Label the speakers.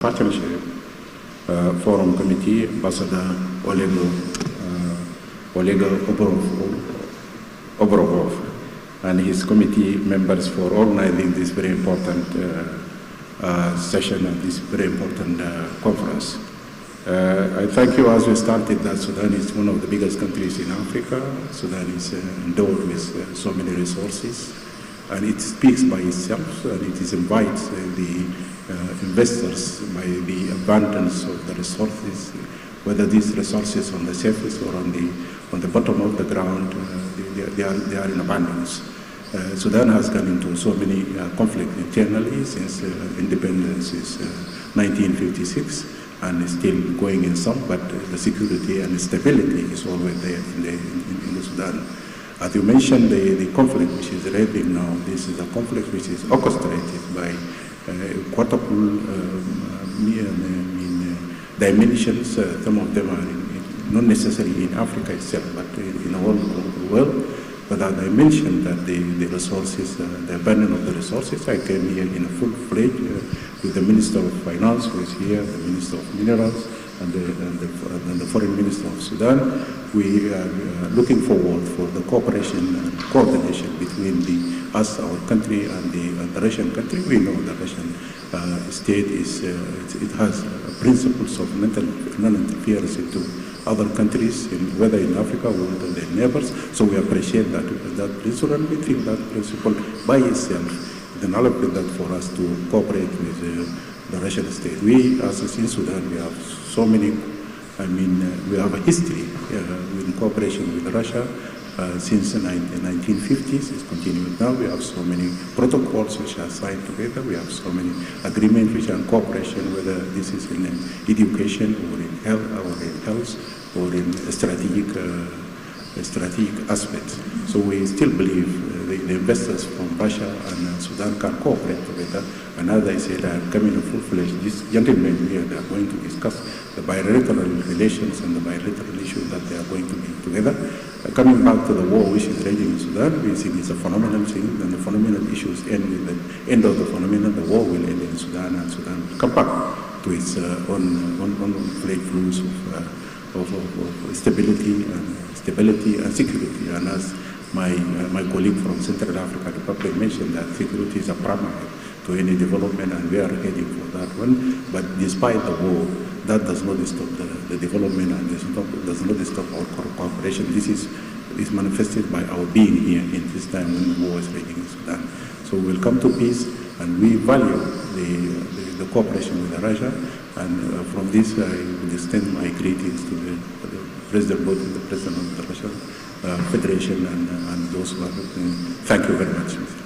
Speaker 1: Partnership Forum Committee, Ambassador Oleg Obrov and his committee members for organizing this very important session and this very important conference. I thank you. As we started, that Sudan is one of the biggest countries in Africa. Sudan is endowed with so many resources, and it speaks by itself, and it invites the investors by the abundance of the resources, whether these resources on the surface or on the bottom of the ground, they are in abundance. Sudan has gone into so many conflicts internally since independence is 1956, and is still going in some, but the security and stability is always there in the Sudan. As you mentioned, the conflict which is raging now, this is a conflict which is orchestrated by quadruple dimensions. Some of them are not necessarily in Africa itself, but in all over the world. But as I mentioned that the resources, the abundance of the resources, I came here in a full-fledged with the Minister of Finance who is here, the Minister of Minerals, and the Foreign Minister of Sudan. We are looking forward for the cooperation and coordination between us, our country, and the Russian country. We know the Russian state it has principles of non-interference into other countries, whether in Africa or whether their neighbors. So we appreciate that principle, and we think that principle by itself is an element that for us to cooperate with the Russian state. We, as in Sudan, we have so many. We have a history in cooperation with Russia since the 1950s. It's continued now. We have so many protocols which are signed together. We have so many agreements which are in cooperation, whether this is in education or in health or in strategic aspects. So we still believe the investors from Russia and Sudan can cooperate together. And as I said, I am coming in full-fledged. These gentlemen here, they are going to discuss the bilateral relations and the bilateral issues that they are going to be together. Coming back to the war which is raging in Sudan, we think it's a phenomenal thing, and the phenomenal issues end with the end of the phenomenon. The war will end in Sudan, and Sudan will come back to its own fledged rules of stability and security. And as my colleague from Central Africa Republic mentioned, that security is a primary to any development, and we are heading for that one. But despite the war, that does not stop the development, and does not stop our cooperation. This is manifested by our being here in this time when the war is raging in Sudan. So we will come to peace, and we value the cooperation with Russia. And from this, I will extend my greetings to the President, both the President of the Russian Federation and those who are. Thank you very much.